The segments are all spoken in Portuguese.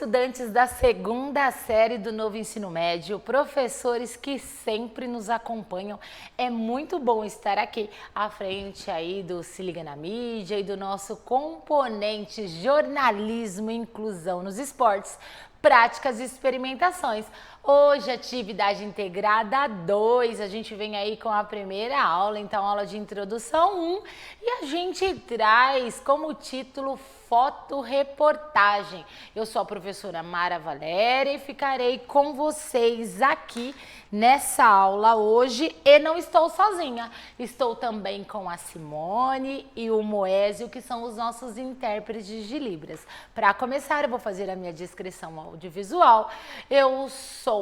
estudantes da segunda série do novo ensino médio, professores que sempre nos acompanham. É muito bom estar aqui à frente aí do Se Liga na Mídia e do nosso componente jornalismo e inclusão nos esportes, práticas e experimentações. Hoje, atividade integrada 2, a gente vem aí com a primeira aula, então aula de introdução 1, e a gente traz como título fotoreportagem. Eu sou a professora Mara Valéria e ficarei com vocês aqui nessa aula hoje e não estou sozinha. Estou também com a Simone e o Moésio, que são os nossos intérpretes de Libras. Para começar, eu vou fazer a minha descrição audiovisual. Eu sou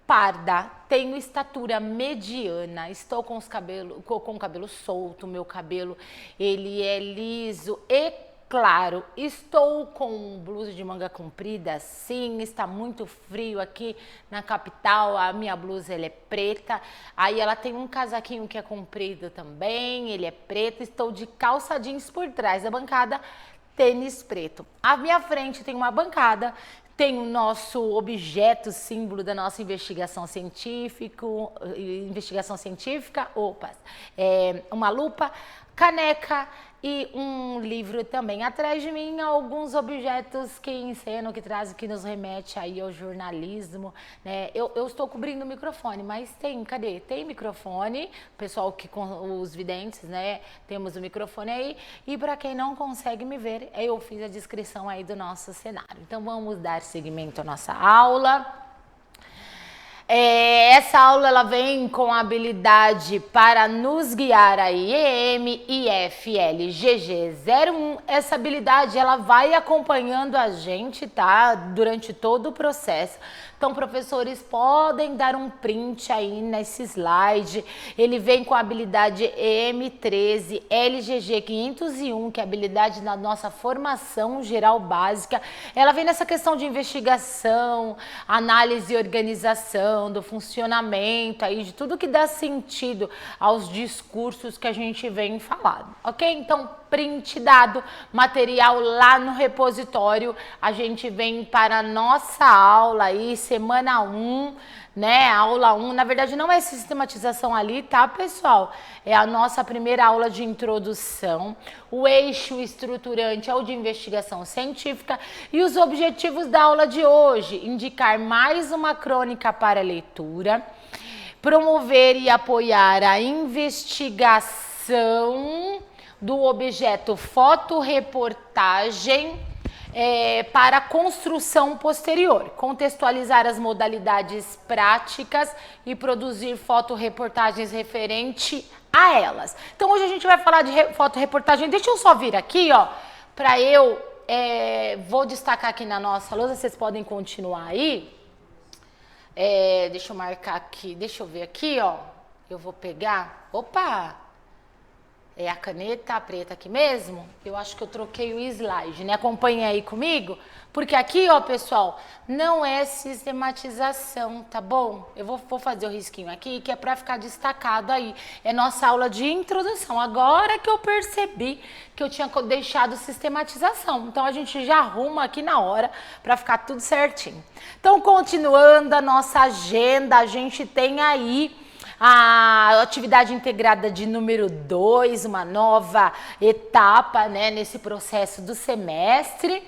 parda, tenho estatura mediana, estou com o cabelo solto, meu cabelo ele é liso e claro, estou com blusa de manga comprida, sim, está muito frio aqui na capital, a minha blusa ela é preta, aí ela tem um casaquinho que é comprido também, ele é preto, estou de calça jeans por trás da bancada, tênis preto. À minha frente tem uma bancada, tem o nosso objeto, símbolo da nossa investigação científica, uma lupa, caneca e um livro também. Atrás de mim, alguns objetos que encenam, que trazem, que nos remete aí ao jornalismo, né? Eu estou cobrindo o microfone, mas cadê? Tem microfone, pessoal que com os videntes, né? Temos o microfone aí. E para quem não consegue me ver, eu fiz a descrição aí do nosso cenário. Então vamos dar seguimento à nossa aula. Essa aula ela vem com a habilidade para nos guiar a IEM, IFL, GG01. Essa habilidade ela vai acompanhando a gente, tá? Durante todo o processo. Então, professores podem dar um print aí nesse slide. Ele vem com a habilidade EM13, LGG 501, que é a habilidade da nossa formação geral básica. Ela vem nessa questão de investigação, análise e organização, do funcionamento, aí, de tudo que dá sentido aos discursos que a gente vem falando, ok? Então, print dado, material lá no repositório, a gente vem para a nossa aula aí, semana 1, né, aula 1, na verdade não é sistematização ali, tá, pessoal? É a nossa primeira aula de introdução, o eixo estruturante é o de investigação científica e os objetivos da aula de hoje, indicar mais uma crônica para leitura, promover e apoiar a investigação do objeto fotoreportagem para construção posterior, contextualizar as modalidades práticas e produzir fotoreportagens referente a elas. Então hoje a gente vai falar de fotoreportagem. Deixa eu só vir aqui, ó, para vou destacar aqui na nossa lousa, vocês podem continuar aí. Deixa eu marcar aqui, deixa eu ver aqui, ó. Eu vou pegar, opa! É a caneta preta aqui mesmo? Eu acho que eu troquei o slide, né? Acompanhe aí comigo, porque aqui, ó, pessoal, não é sistematização, tá bom? Eu vou fazer o risquinho aqui, que é para ficar destacado aí. É nossa aula de introdução. Agora que eu percebi que eu tinha deixado sistematização. Então, a gente já arruma aqui na hora para ficar tudo certinho. Então, continuando a nossa agenda, a gente tem aí a atividade integrada de número 2, uma nova etapa, né, nesse processo do semestre.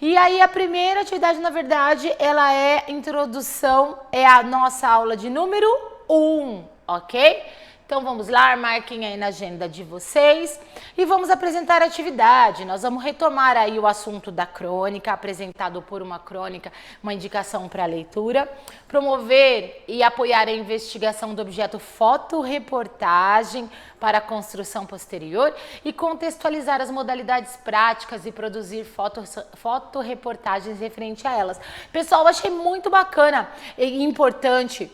E aí a primeira atividade, na verdade, ela é introdução, é a nossa aula de número 1, ok? Então vamos lá, marquem aí na agenda de vocês e vamos apresentar a atividade. Nós vamos retomar aí o assunto da crônica, apresentado por uma crônica, uma indicação para a leitura. Promover e apoiar a investigação do objeto fotoreportagem para a construção posterior e contextualizar as modalidades práticas e produzir fotoreportagens referente a elas. Pessoal, eu achei muito bacana e importante,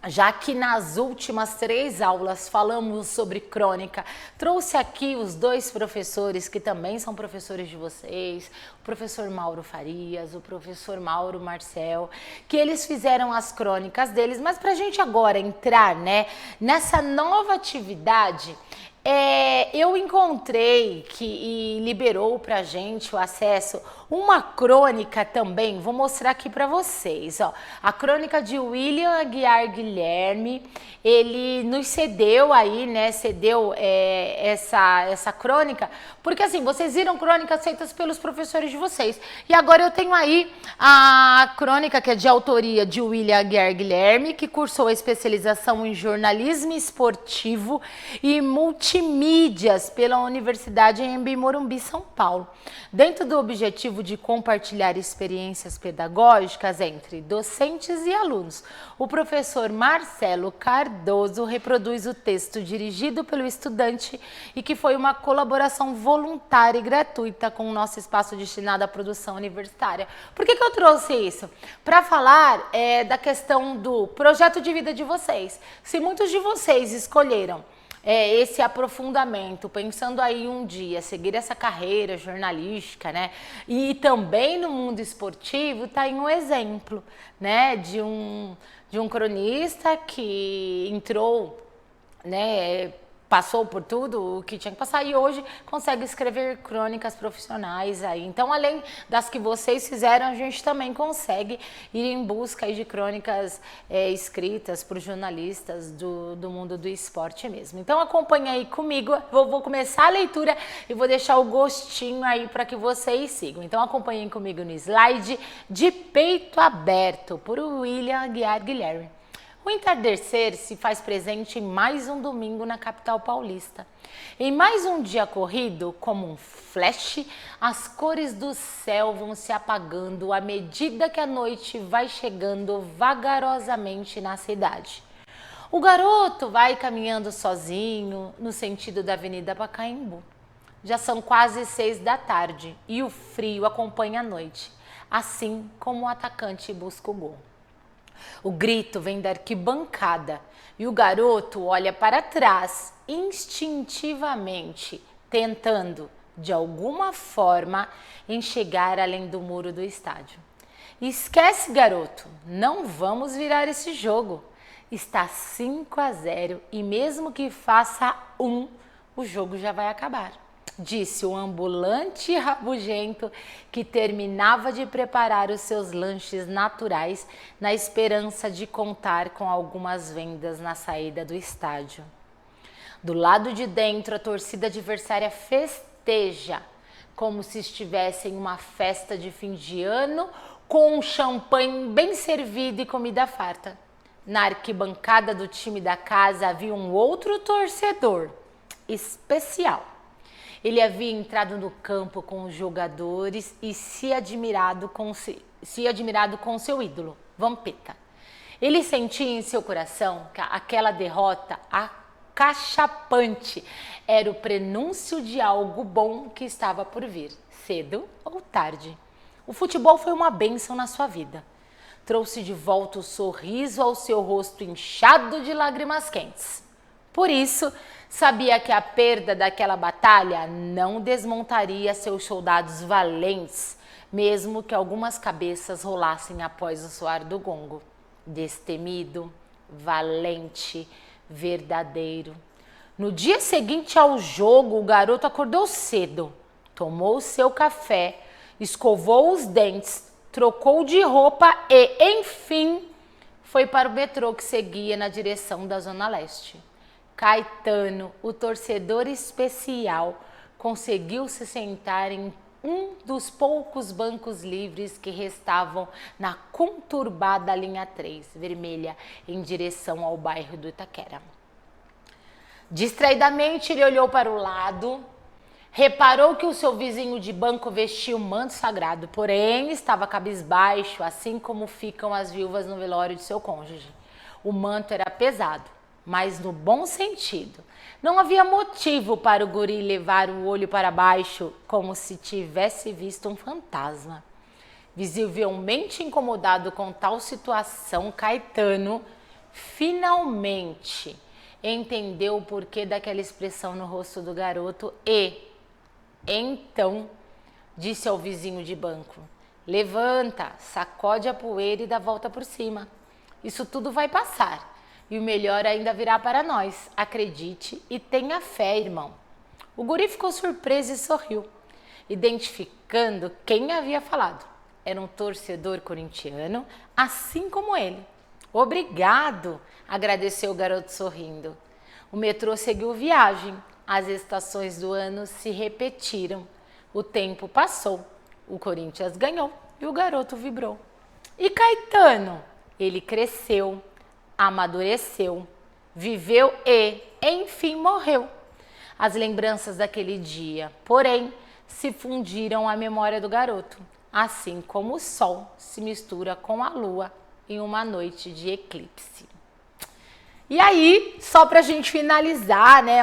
já que nas últimas 3 aulas falamos sobre crônica, trouxe aqui os 2 professores que também são professores de vocês, o professor Mauro Farias, o professor Mauro Marcel, que eles fizeram as crônicas deles, mas para a gente agora entrar, né, nessa nova atividade, eu encontrei e liberou para a gente o acesso Uma crônica também, vou mostrar aqui para vocês, ó. A crônica de William Aguiar Guilherme, ele nos cedeu aí, né, cedeu essa crônica, porque assim, vocês viram crônicas feitas pelos professores de vocês. E agora eu tenho aí a crônica que é de autoria de William Aguiar Guilherme, que cursou a especialização em jornalismo esportivo e multimídias pela Universidade Anhembi Morumbi, São Paulo. Dentro do objetivo de compartilhar experiências pedagógicas entre docentes e alunos, o professor Marcelo Cardoso reproduz o texto dirigido pelo estudante e que foi uma colaboração voluntária e gratuita com o nosso espaço destinado à produção universitária. Por que eu trouxe isso? Para falar da questão do projeto de vida de vocês. Se muitos de vocês escolheram esse aprofundamento, pensando aí um dia seguir essa carreira jornalística, né? E também no mundo esportivo, tá aí um exemplo, né? De um cronista que entrou, né? Passou por tudo o que tinha que passar e hoje consegue escrever crônicas profissionais aí. Então, além das que vocês fizeram, a gente também consegue ir em busca aí de crônicas escritas por jornalistas do mundo do esporte mesmo. Então, acompanha aí comigo, vou começar a leitura e vou deixar o gostinho aí para que vocês sigam. Então, acompanhem comigo no slide De Peito Aberto, por William Aguiar Guilherme. O entardecer se faz presente em mais um domingo na capital paulista. Em mais um dia corrido, como um flash, as cores do céu vão se apagando à medida que a noite vai chegando vagarosamente na cidade. O garoto vai caminhando sozinho no sentido da Avenida Pacaembu. Já são quase 6 da tarde e o frio acompanha a noite, assim como o atacante busca o gol. O grito vem da arquibancada e o garoto olha para trás instintivamente, tentando, de alguma forma, enxergar além do muro do estádio. Esquece, garoto, não vamos virar esse jogo. Está 5-0 e mesmo que faça 1, o jogo já vai acabar, disse o ambulante rabugento que terminava de preparar os seus lanches naturais na esperança de contar com algumas vendas na saída do estádio. Do lado de dentro, a torcida adversária festeja, como se estivesse em uma festa de fim de ano com um champanhe bem servido e comida farta. Na arquibancada do time da casa havia um outro torcedor especial. Ele havia entrado no campo com os jogadores e se admirado com seu ídolo, Vampeta. Ele sentia em seu coração que aquela derrota acachapante era o prenúncio de algo bom que estava por vir, cedo ou tarde. O futebol foi uma bênção na sua vida. Trouxe de volta o sorriso ao seu rosto inchado de lágrimas quentes. Por isso, sabia que a perda daquela batalha não desmontaria seus soldados valentes, mesmo que algumas cabeças rolassem após o soar do gongo. Destemido, valente, verdadeiro. No dia seguinte ao jogo, o garoto acordou cedo, tomou seu café, escovou os dentes, trocou de roupa e, enfim, foi para o metrô que seguia na direção da Zona Leste. Caetano, o torcedor especial, conseguiu se sentar em um dos poucos bancos livres que restavam na conturbada linha 3, vermelha, em direção ao bairro do Itaquera. Distraidamente, ele olhou para o lado, reparou que o seu vizinho de banco vestia um manto sagrado, porém estava cabisbaixo, assim como ficam as viúvas no velório de seu cônjuge. O manto era pesado, mas no bom sentido. Não havia motivo para o guri levar o olho para baixo como se tivesse visto um fantasma. Visivelmente incomodado com tal situação, Caetano finalmente entendeu o porquê daquela expressão no rosto do garoto e, então, disse ao vizinho de banco: levanta, sacode a poeira e dá a volta por cima. Isso tudo vai passar. E o melhor ainda virá para nós. Acredite e tenha fé, irmão. O guri ficou surpreso e sorriu. explicando quem havia falado. Era um torcedor corintiano, assim como ele. Obrigado, agradeceu o garoto sorrindo. O metrô seguiu viagem. As estações do ano se repetiram. O tempo passou. O Corinthians ganhou e o garoto vibrou. E Caetano? Ele cresceu, amadureceu, viveu e, enfim, morreu. As lembranças daquele dia, porém, se fundiram à memória do garoto, assim como o sol se mistura com a lua em uma noite de eclipse. E aí, só pra gente finalizar, né,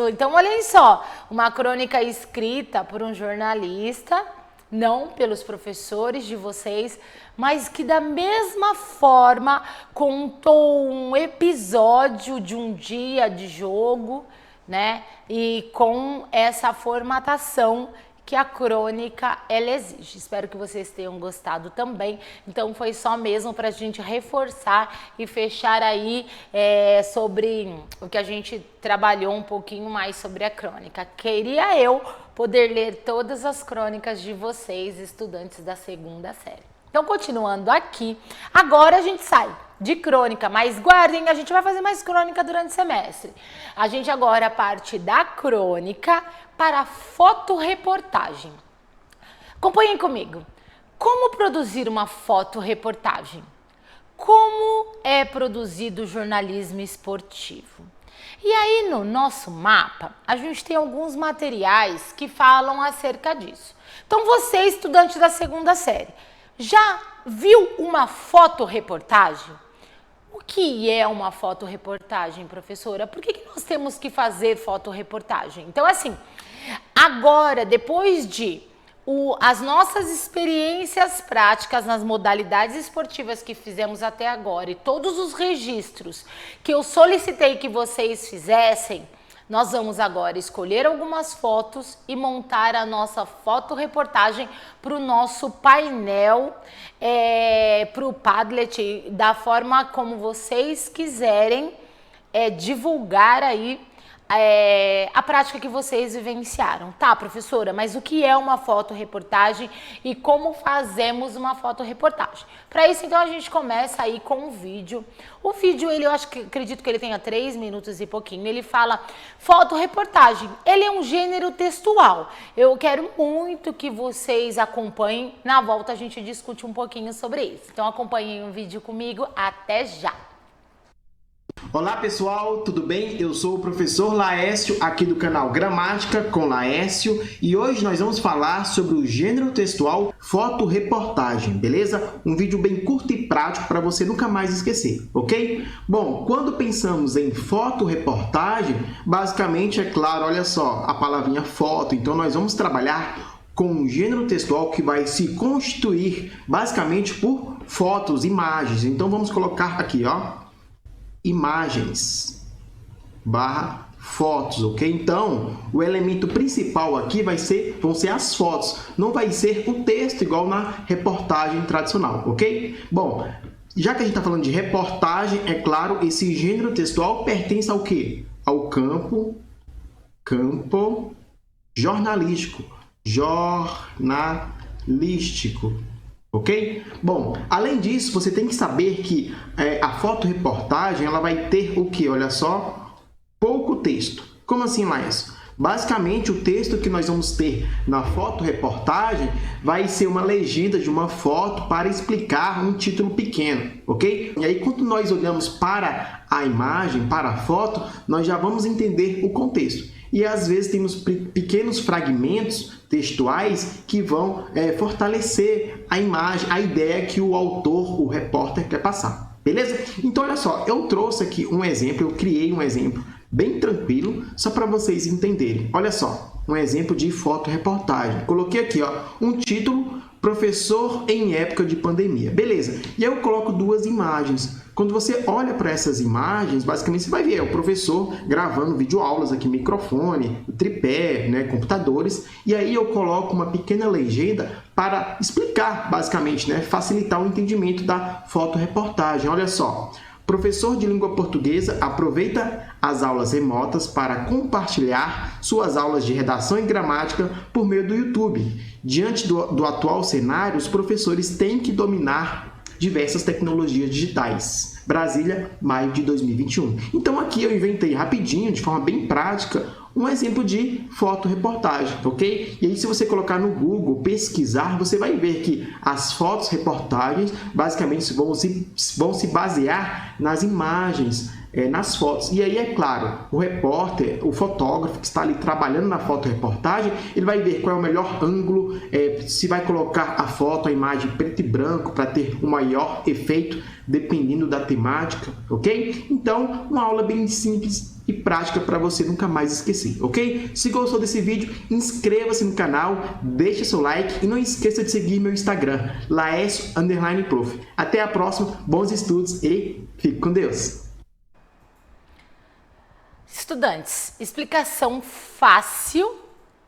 então olhem só, uma crônica escrita por um jornalista, não pelos professores de vocês, mas que da mesma forma contou um episódio de um dia de jogo, né, e com essa formatação que a crônica ela exige. Espero que vocês tenham gostado também. Então foi só mesmo para a gente reforçar e fechar aí sobre o que a gente trabalhou um pouquinho mais sobre a crônica. Queria eu poder ler todas as crônicas de vocês, estudantes da segunda série. Então, continuando aqui, agora a gente sai de crônica, mas guardem, a gente vai fazer mais crônica durante o semestre. A gente agora parte da crônica para a fotoreportagem. Acompanhem comigo. Como produzir uma fotoreportagem? Como é produzido o jornalismo esportivo? E aí no nosso mapa, a gente tem alguns materiais que falam acerca disso. Então, você, estudante da segunda série, já viu uma fotoreportagem? O que é uma fotoreportagem, professora? Por que nós temos que fazer fotoreportagem? Então, assim, agora, depois de as nossas experiências práticas nas modalidades esportivas que fizemos até agora e todos os registros que eu solicitei que vocês fizessem, nós vamos agora escolher algumas fotos e montar a nossa fotoreportagem para o nosso painel, para o Padlet, da forma como vocês quiserem divulgar aí a prática que vocês vivenciaram. Tá, professora, mas o que é uma fotoreportagem e como fazemos uma fotoreportagem? Para isso, então, a gente começa aí com um vídeo. O vídeo, acredito que ele tenha 3 minutos e pouquinho. Ele fala fotoreportagem. Ele é um gênero textual. Eu quero muito que vocês acompanhem. Na volta, a gente discute um pouquinho sobre isso. Então, acompanhem o vídeo comigo. Até já! Olá pessoal, tudo bem? Eu sou o professor Laércio, aqui do canal Gramática com Laércio, e hoje nós vamos falar sobre o gênero textual fotoreportagem, beleza? Um vídeo bem curto e prático para você nunca mais esquecer, ok? Bom, quando pensamos em fotoreportagem, basicamente, é claro, olha só, a palavrinha foto, então nós vamos trabalhar com um gênero textual que vai se constituir basicamente por fotos, imagens. Então vamos colocar aqui, ó, imagens barra fotos, ok? Então, o elemento principal aqui vão ser as fotos, não vai ser o texto igual na reportagem tradicional, ok? Bom, já que a gente está falando de reportagem, é claro, esse gênero textual pertence ao quê? Ao campo jornalístico, ok? Bom, além disso, você tem que saber que a fotoreportagem ela vai ter o que? Olha só, pouco texto. Como assim, Laércio? Basicamente, o texto que nós vamos ter na fotoreportagem vai ser uma legenda de uma foto para explicar um título pequeno, ok? E aí, quando nós olhamos para a imagem, para a foto, nós já vamos entender o contexto. E às vezes temos pequenos fragmentos textuais que vão fortalecer a imagem, a ideia que o autor, o repórter quer passar. Beleza? Então, olha só, eu trouxe aqui um exemplo, eu criei um exemplo bem tranquilo, só para vocês entenderem. Olha só, um exemplo de fotoreportagem. Coloquei aqui, ó, um título, professor em época de pandemia. Beleza. E aí eu coloco 2 imagens. Quando você olha para essas imagens, basicamente você vai ver o professor gravando videoaulas aqui, microfone, tripé, né, computadores, e aí eu coloco uma pequena legenda para explicar, basicamente, né, facilitar o entendimento da fotoreportagem. Olha só, Professor de língua portuguesa aproveita as aulas remotas para compartilhar suas aulas de redação e gramática por meio do YouTube. Diante do atual cenário, os professores têm que dominar diversas tecnologias digitais. Brasília, maio de 2021. Então aqui eu inventei rapidinho, de forma bem prática, um exemplo de fotoreportagem, ok? E aí se você colocar no Google, pesquisar, você vai ver que as fotos reportagens basicamente vão se basear nas imagens, nas fotos. E aí, é claro, o repórter, o fotógrafo que está ali trabalhando na fotoreportagem, ele vai ver qual é o melhor ângulo, se vai colocar a foto, a imagem preto e branco para ter um maior efeito, dependendo da temática, ok? Então, uma aula bem simples e prática para você nunca mais esquecer, ok? Se gostou desse vídeo, inscreva-se no canal, deixe seu like e não esqueça de seguir meu Instagram, laecio_prof. Até a próxima, bons estudos e fique com Deus! Estudantes, explicação fácil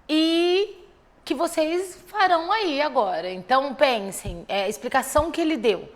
e que vocês farão aí agora. Então pensem, a explicação que ele deu.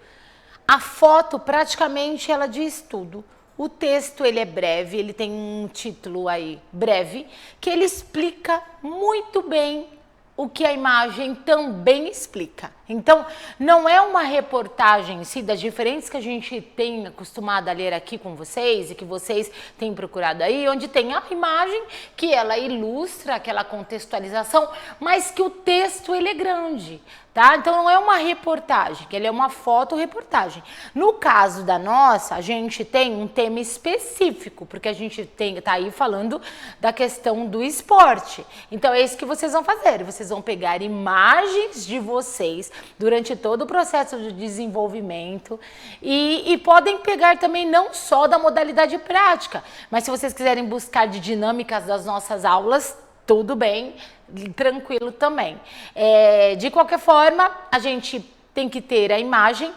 A foto praticamente ela diz tudo. O texto ele é breve, ele tem um título aí breve, que ele explica muito bem o que a imagem também explica. Então, não é uma reportagem em si das diferentes que a gente tem acostumado a ler aqui com vocês e que vocês têm procurado aí, onde tem a imagem que ela ilustra aquela contextualização, mas que o texto ele é grande, tá? Então, não é uma reportagem, que ele é uma foto-reportagem. No caso da nossa, a gente tem um tema específico, porque a gente tá aí falando da questão do esporte. Então, é isso que vocês vão fazer. Vocês vão pegar imagens de vocês durante todo o processo de desenvolvimento e podem pegar também não só da modalidade prática, mas se vocês quiserem buscar de dinâmicas das nossas aulas, tudo bem, tranquilo também. De qualquer forma, a gente tem que ter a imagem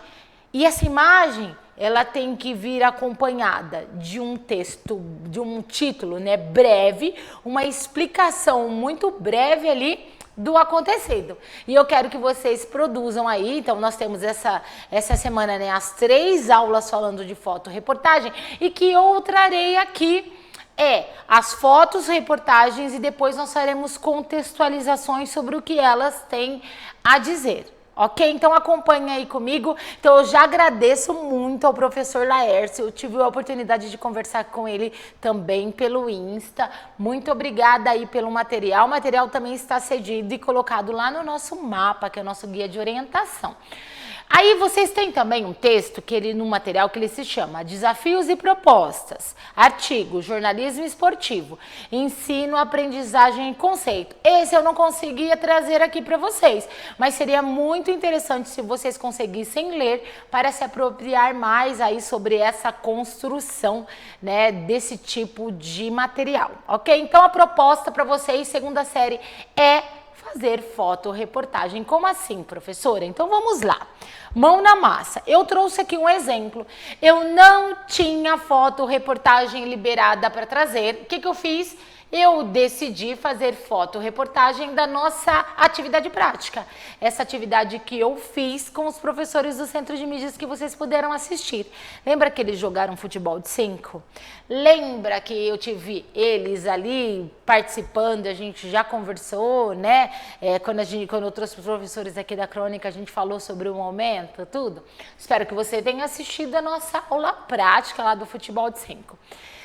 e essa imagem ela tem que vir acompanhada de um texto, de um título, né, breve, uma explicação muito breve ali do acontecido. E eu quero que vocês produzam aí, então nós temos essa semana, né, as 3 aulas falando de foto-reportagem e que eu trarei aqui as fotos, reportagens e depois nós faremos contextualizações sobre o que elas têm a dizer. Ok? Então acompanhe aí comigo. Então eu já agradeço muito ao professor Laércio. Eu tive a oportunidade de conversar com ele também pelo Insta. Muito obrigada aí pelo material. O material também está cedido e colocado lá no nosso mapa, que é o nosso guia de orientação. Aí vocês têm também um texto no material que ele se chama Desafios e Propostas, artigo, jornalismo esportivo, ensino, aprendizagem e conceito. Esse eu não conseguia trazer aqui para vocês, mas seria muito interessante se vocês conseguissem ler para se apropriar mais aí sobre essa construção, né, desse tipo de material, ok? Então a proposta para vocês, segunda série, é fazer fotoreportagem. Como assim, professora? Então vamos lá. Mão na massa. Eu trouxe aqui um exemplo. Eu não tinha fotoreportagem liberada para trazer. O que eu fiz? Eu decidi fazer fotoreportagem da nossa atividade prática. Essa atividade que eu fiz com os professores do Centro de Mídias que vocês puderam assistir. Lembra que eles jogaram futebol de 5? Lembra que eu tive eles ali participando, a gente já conversou, né? Quando eu trouxe os professores aqui da Crônica, a gente falou sobre o momento, tudo. Espero que você tenha assistido a nossa aula prática lá do futebol de 5.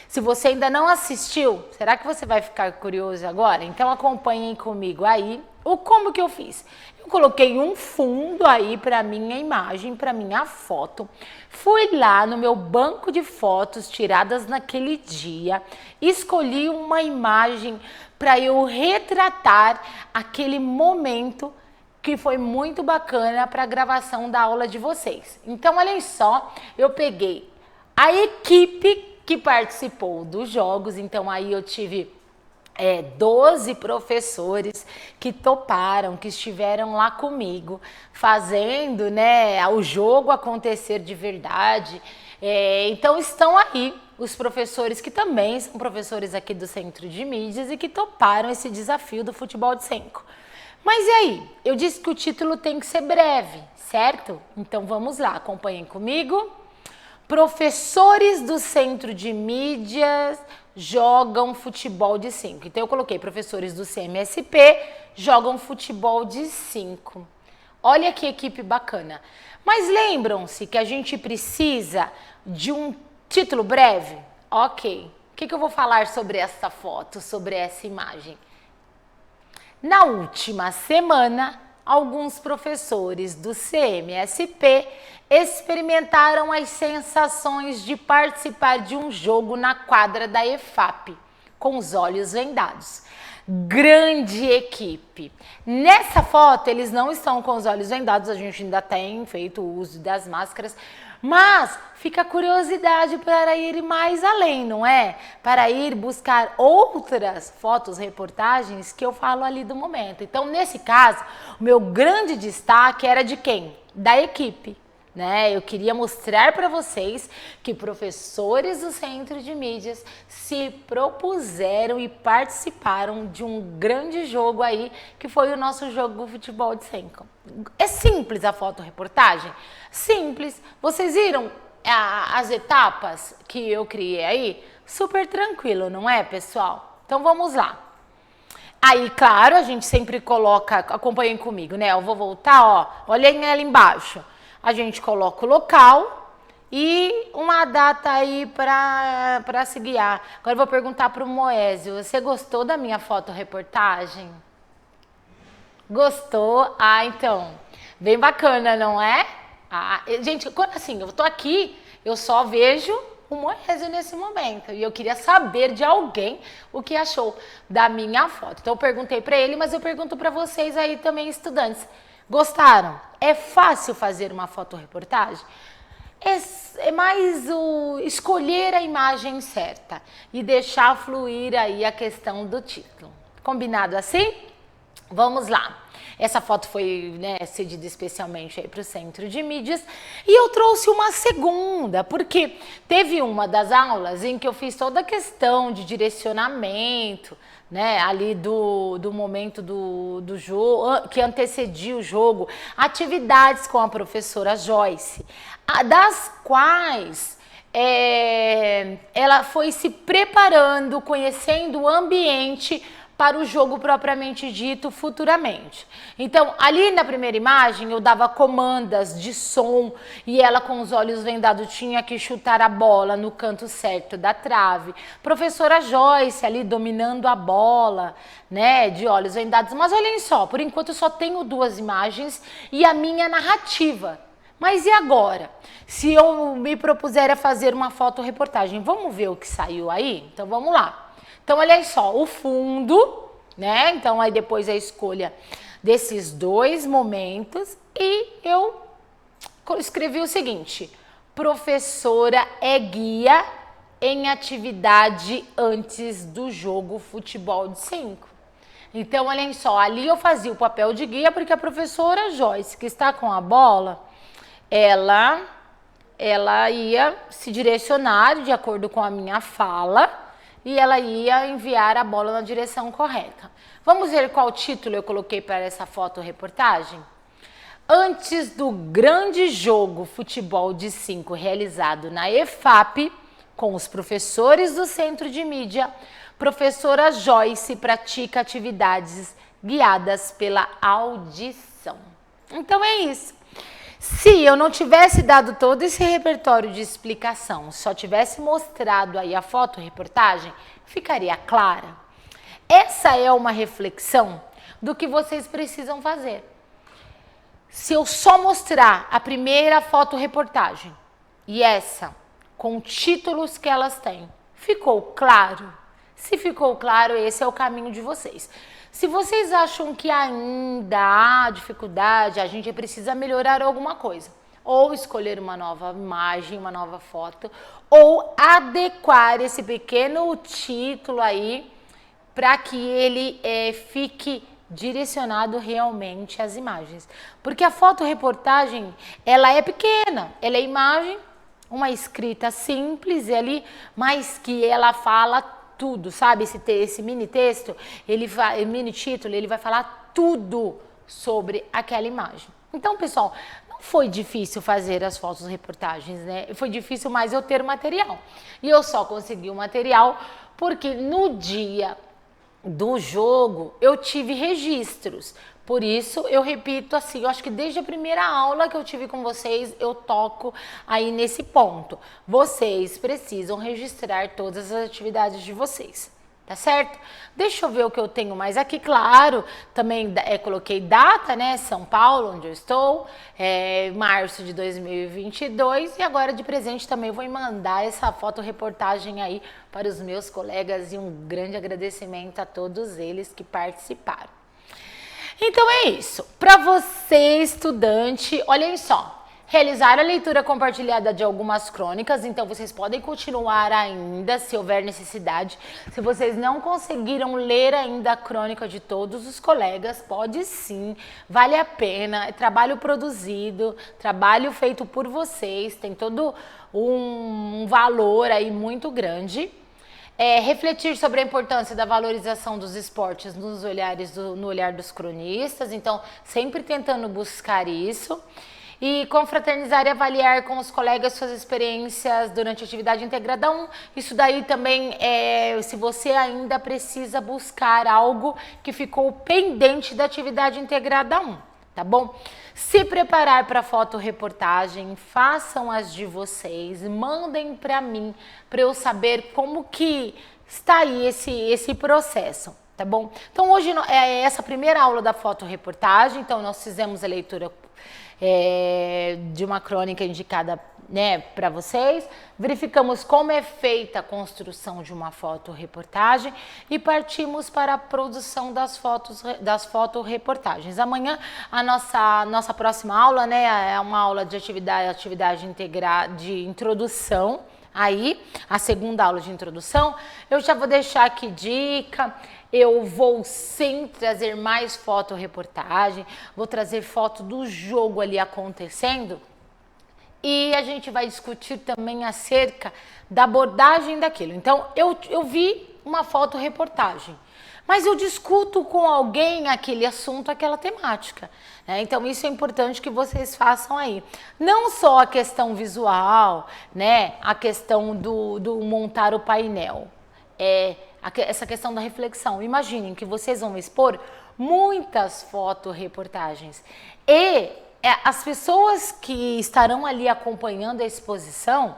Se você ainda não assistiu, será que você vai ficar curioso agora? Então acompanhem comigo aí como que eu fiz. Eu coloquei um fundo aí para minha imagem, para minha foto. Fui lá no meu banco de fotos tiradas naquele dia, escolhi uma imagem para eu retratar aquele momento que foi muito bacana para a gravação da aula de vocês. Então, olhem só, eu peguei a equipe que participou dos jogos, então aí eu tive 12 professores que toparam, que estiveram lá comigo, fazendo, né, o jogo acontecer de verdade. Então estão aí os professores que também são professores aqui do Centro de Mídias e que toparam esse desafio do futebol de 5. Mas e aí? Eu disse que o título tem que ser breve, certo? Então vamos lá, acompanhem comigo. Professores do Centro de Mídias jogam futebol de 5. Então eu coloquei professores do CMSP jogam futebol de 5. Olha que equipe bacana. Mas lembram-se que a gente precisa de um título breve? Ok. O que eu vou falar sobre essa foto, sobre essa imagem? Na última semana, alguns professores do CMSP experimentaram as sensações de participar de um jogo na quadra da EFAP, com os olhos vendados. Grande equipe. Nessa foto, eles não estão com os olhos vendados, a gente ainda tem feito o uso das máscaras, mas fica a curiosidade para ir mais além, não é? Para ir buscar outras fotos, reportagens que eu falo ali do momento. Então, nesse caso, o meu grande destaque era de quem? Da equipe. Né? Eu queria mostrar para vocês que professores do Centro de Mídias se propuseram e participaram de um grande jogo aí, que foi o nosso jogo Futebol de 5. É simples a fotoreportagem? Simples. Vocês viram as etapas que eu criei aí? Super tranquilo, não é, pessoal? Então vamos lá. Aí, claro, a gente sempre coloca, acompanhem comigo, né? Eu vou voltar, ó, olhem ali embaixo. A gente coloca o local e uma data aí para se guiar. Agora eu vou perguntar para o Moésio, você gostou da minha fotoreportagem? Gostou? Ah, então, bem bacana, não é? Ah, gente, assim, eu tô aqui, eu só vejo o Moésio nesse momento. E eu queria saber de alguém o que achou da minha foto. Então eu perguntei para ele, mas eu pergunto para vocês aí também, estudantes. Gostaram? É fácil fazer uma fotoreportagem? É mais o escolher a imagem certa e deixar fluir aí a questão do título. Combinado assim? Vamos lá. Essa foto foi, né, cedida especialmente aí para o Centro de Mídias e eu trouxe uma segunda, porque teve uma das aulas em que eu fiz toda a questão de direcionamento, né, ali do momento do jogo, que antecedia o jogo, atividades com a professora Joyce, das quais ela foi se preparando, conhecendo o ambiente para o jogo propriamente dito futuramente. Então, ali na primeira imagem, eu dava comandas de som e ela com os olhos vendados tinha que chutar a bola no canto certo da trave. Professora Joyce ali dominando a bola, né, de olhos vendados. Mas olhem só, por enquanto eu só tenho duas imagens e a minha narrativa. Mas e agora? Se eu me propuser a fazer uma fotoreportagem, vamos ver o que saiu aí? Então vamos lá. Então, olha só, o fundo, né? Então, aí depois a escolha desses dois momentos e eu escrevi o seguinte: professora é guia em atividade antes do jogo Futebol de 5. Então, olhem só, ali eu fazia o papel de guia porque a professora Joyce, que está com a bola, ela ia se direcionar de acordo com a minha fala e ela ia enviar a bola na direção correta. Vamos ver qual título eu coloquei para essa fotoreportagem? Antes do grande jogo Futebol de 5 realizado na EFAP, com os professores do Centro de Mídia, professora Joyce pratica atividades guiadas pela audição. Então é isso. Se eu não tivesse dado todo esse repertório de explicação, só tivesse mostrado aí a fotoreportagem, ficaria clara. Essa é uma reflexão do que vocês precisam fazer. Se eu só mostrar a primeira fotoreportagem e essa, com títulos que elas têm, ficou claro? Se ficou claro, esse é o caminho de vocês. Se vocês acham que ainda há dificuldade, a gente precisa melhorar alguma coisa, ou escolher uma nova imagem, uma nova foto, ou adequar esse pequeno título aí para que ele fique direcionado realmente às imagens. Porque a fotoreportagem, ela é pequena, ela é imagem, uma escrita simples ali, mas que ela fala tudo, sabe? Esse mini texto, mini título, ele vai falar tudo sobre aquela imagem. Então, pessoal, não foi difícil fazer as fotos reportagens, né? Foi difícil mais eu ter o material. E eu só consegui o material porque no dia do jogo eu tive registros. Por isso eu repito assim, eu acho que desde a primeira aula que eu tive com vocês, eu toco aí nesse ponto. Vocês precisam registrar todas as atividades de vocês. Tá certo? Deixa eu ver o que eu tenho mais aqui. Claro, também coloquei data, né? São Paulo, onde eu estou, março de 2022. E agora de presente também vou mandar essa fotoreportagem aí para os meus colegas e um grande agradecimento a todos eles que participaram. Então é isso. Para você, estudante, olhem só. Realizar a leitura compartilhada de algumas crônicas, então vocês podem continuar ainda, se houver necessidade. Se vocês não conseguiram ler ainda a crônica de todos os colegas, pode sim, vale a pena, é trabalho produzido, trabalho feito por vocês, tem todo um valor aí muito grande. Refletir sobre a importância da valorização dos esportes no olhar dos cronistas, então sempre tentando buscar isso. E confraternizar e avaliar com os colegas suas experiências durante a atividade integrada 1. Isso daí também se você ainda precisa buscar algo que ficou pendente da atividade integrada 1, tá bom? Se preparar para fotoreportagem, façam as de vocês, mandem para mim, para eu saber como que está aí esse processo, tá bom? Então hoje é essa primeira aula da fotoreportagem, então nós fizemos a leitura de uma crônica indicada, né, para vocês, verificamos como é feita a construção de uma fotoreportagem e partimos para a produção das fotoreportagens. Amanhã a nossa próxima aula, né, é uma aula de atividade integrada de introdução. Aí, a segunda aula de introdução, eu já vou deixar aqui dica. Eu vou sim trazer mais fotoreportagem, vou trazer foto do jogo ali acontecendo e a gente vai discutir também acerca da abordagem daquilo. Então, eu vi uma fotoreportagem, mas eu discuto com alguém aquele assunto, aquela temática, né? Então, isso é importante que vocês façam aí. Não só a questão visual, né? A questão do montar o painel. Essa questão da reflexão. Imaginem que vocês vão expor muitas fotoreportagens e as pessoas que estarão ali acompanhando a exposição,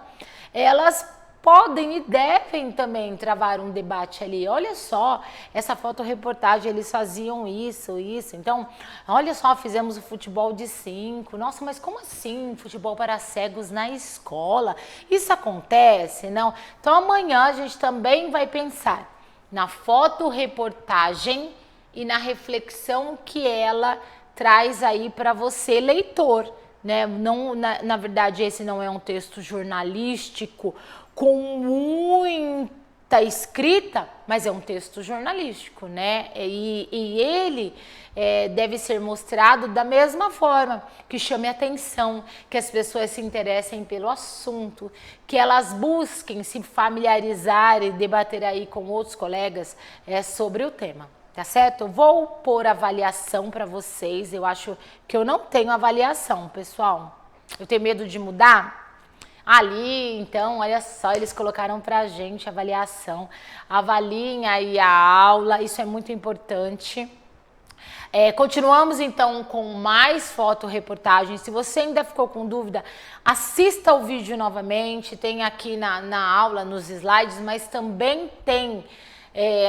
elas podem e devem também travar um debate ali. Olha só, essa fotoreportagem, eles faziam isso. Então, olha só, fizemos o futebol de 5. Nossa, mas como assim futebol para cegos na escola? Isso acontece? Não. Então, amanhã a gente também vai pensar na fotoreportagem e na reflexão que ela traz aí para você, leitor, né? Não, na verdade, esse não é um texto jornalístico com muita escrita, mas é um texto jornalístico, né? E ele deve ser mostrado da mesma forma, que chame atenção, que as pessoas se interessem pelo assunto, que elas busquem se familiarizar e debater aí com outros colegas sobre o tema. Tá certo? Eu vou pôr avaliação para vocês. Eu acho que eu não tenho avaliação, pessoal. Eu tenho medo de mudar. Ali, então, olha só, eles colocaram pra gente avaliação. Avaliem aí a aula, isso é muito importante. Continuamos, então, com mais fotoreportagens. Se você ainda ficou com dúvida, assista o vídeo novamente. Tem aqui na aula, nos slides, mas também tem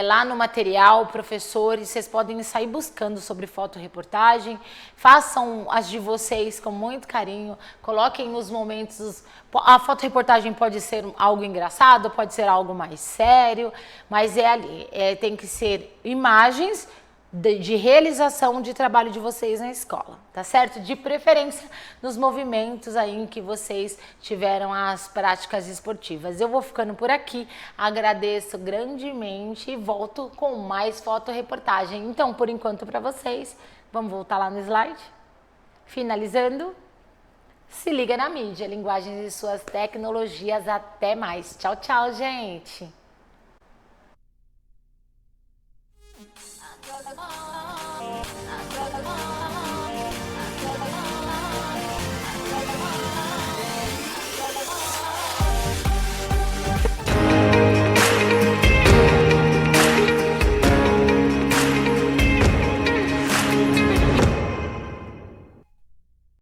lá no material, professores, vocês podem sair buscando sobre fotoreportagem, façam as de vocês com muito carinho, coloquem os momentos, a fotoreportagem pode ser algo engraçado, pode ser algo mais sério, mas ali, tem que ser imagens de realização de trabalho de vocês na escola, tá certo? De preferência nos movimentos aí em que vocês tiveram as práticas esportivas. Eu vou ficando por aqui, agradeço grandemente e volto com mais fotoreportagem. Então, por enquanto para vocês, vamos voltar lá no slide. Finalizando, se liga na mídia, linguagens e suas tecnologias. Até mais. Tchau, tchau, gente!